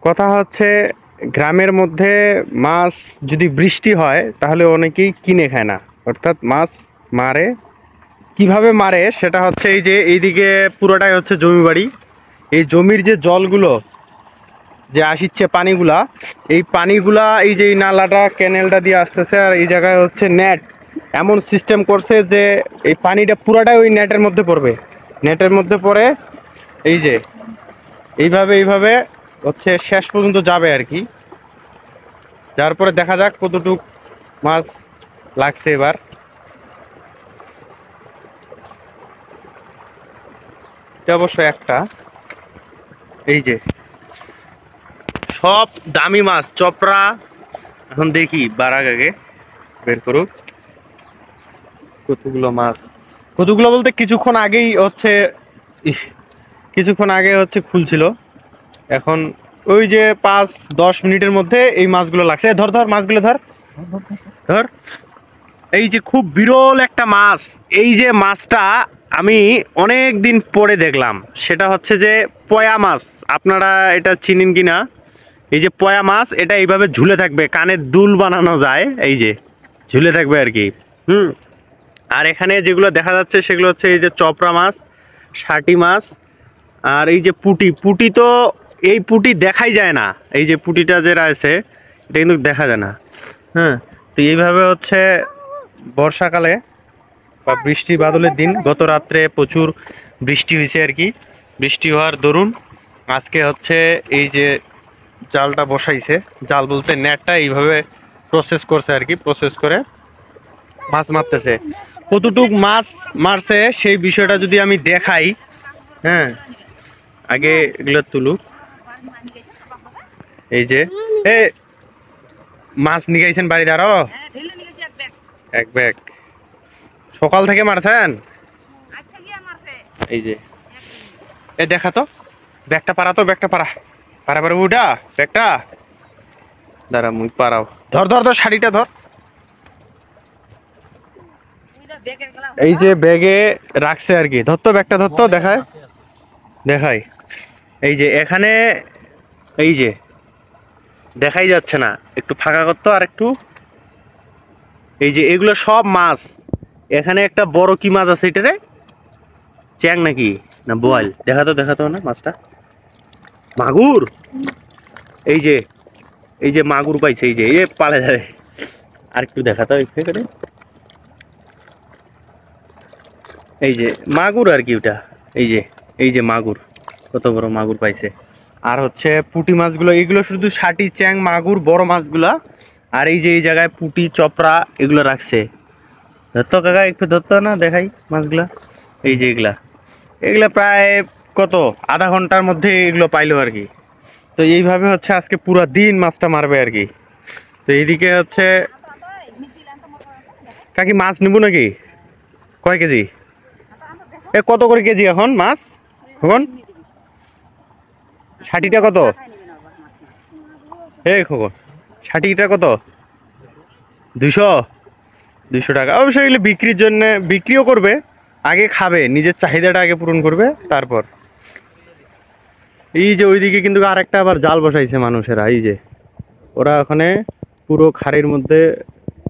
কথা হচ্ছে গ্রামের মধ্যে মাছ যদি বৃষ্টি হয় তাহলে অনেকেই কিনে খায় না, অর্থাৎ মাছ মারে। কিভাবে মারে সেটা হচ্ছে এই যে এইদিকে পুরোটাই হচ্ছে জমি বাড়ি। এই জমির যে জলগুলো যে আসিচ্ছে পানিগুলা, এই পানিগুলা এই যে এই নালাটা ক্যানেলটা দিয়ে আসতেছে, আর এই জায়গায় হচ্ছে নেট এমন সিস্টেম করছে যে এই পানিটা পুরাটাই ওই নেটের মধ্যে পড়বে। নেটের মধ্যে পড়ে এই যে এইভাবে এইভাবে হচ্ছে শেষ পর্যন্ত যাবে আর কি। যার পরে দেখা যাক কতটুক মাছ লাগছে এবার। এটা অবশ্য একটা, এই যে সব দামি মাছ চপড়া। এখন দেখি বারাক আগে বের করুক কতগুলো মাছ। কতগুলো বলতে কিছুক্ষণ আগেই হচ্ছে কিছুক্ষণ আগে হচ্ছে খুলছিল। এখন ওই যে 5-10 মিনিটের মধ্যে এই মাছগুলো লাগছে। ধর ধর মাছগুলো ধর ধর। এই যে খুব বিরল একটা মাছ। এই যে মাছটা আমি অনেক দিন পরে দেখলাম, সেটা হচ্ছে যে পয়া মাছ। আপনারা এটা চিনেন কিনা? এই যে পয়া মাছ, এটা এইভাবে ঝুলে থাকবে, কানের দুল বানানো যায়, এই যে ঝুলে থাকবে আর কি। আর এখানে যেগুলো দেখা যাচ্ছে সেগুলো হচ্ছে এই যে চপড়া মাছ, শাটি মাছ, আর এই যে পুঁটি। পুঁটি তো এই পুঁটি দেখাই যায় না, এই যে পুঁটিটা যেটা আছে এটা কিন্তু দেখা যায় না। হ্যাঁ, তো এইভাবে হচ্ছে বর্ষাকালে বা বৃষ্টি বাদলের দিন, গত রাত্রে প্রচুর বৃষ্টি হয়েছে আর কি। বৃষ্টি হওয়ার দরুন আজকে হচ্ছে এই যে জালটা বসাইছে, জাল বলতে নেটটা এইভাবে প্রসেস করছে আর কি। প্রসেস করে মাছ মারতেছে। কতটুক মাছ মারছে সেই বিষয়টা যদি আমি দেখাই। হ্যাঁ, আগে এগুলো তুলুক। এই যে এ মাছ নিয়ে গেছেন বাড়িতে আরো এক ব্যাগ। সকাল থেকে মারছেন? এই যে এ দেখা তো ব্যাগটা পারা, তো ব্যাগটা পারা পারা পারা উঠা ব্যাগটা দাঁড়া মুখ পারাও। ধর ধর ধর শাড়িটা ধর। এই যে ব্যাগে রাখছে আর কি। ধরতো ব্যাগটা, ধরতো দেখায় দেখাই। এই যে এখানে এই যে দেখাই যাচ্ছে না, একটু ফাঁকা করতো আর একটু। এই যে এগুলো সব মাছ। এখানে একটা বড় কি মাছ আছে, এটারে চ্যাং নাকি না বোয়াল? দেখাতো না মাছটা, মাগুর। এই যে এই যে মাগুর পাইছে, এই যে এ পালে যাবে। আর একটু দেখাতো এখানে। এই যে মাগুর আর কি ওটা। এই যে এই যে মাগুর, কত বড় মাগুর পাইছে। আর হচ্ছে পুঁটি মাছগুলো, এগুলো শুধু শাটি চ্যাং মাগুর বড় মাছগুলা। আর এই যে এই জায়গায় পুঁটি চপড়া এগুলো রাখছে। ধরতো কাকা, একটু ধরতো না, দেখাই মাছগুলা। এই যে এগুলা এগুলা প্রায় কত আধা ঘন্টার মধ্যে এগুলো পাইলো আর কি। তো এইভাবে হচ্ছে আজকে পুরো দিন মাছটা মারবে আর কি। তো এইদিকে হচ্ছে কাকি মাছ নিবো নাকি? কয় কেজি? এ কত করে কেজি এখন মাছ? এখন ষাটিটা কত? এই খোকন ষাটিটা কত? 200 টাকা। অবশ্যই এগুলো বিক্রির জন্য, বিক্রিও করবে, আগে খাবে, নিজের চাহিদাটা আগে পূরণ করবে তারপর। এই যে ওইদিকে কিন্তু আরেকটা আবার জাল বসাইছে মানুষেরা। এই যে ওরা ওখানে পুরো খাড়ির মধ্যে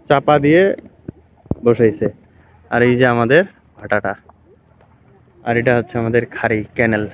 চাপা দিয়ে বসাইছে। আর এই যে আমাদের ভাটাটা, আর এটা হচ্ছে আমাদের খাড়ি ক্যানেল।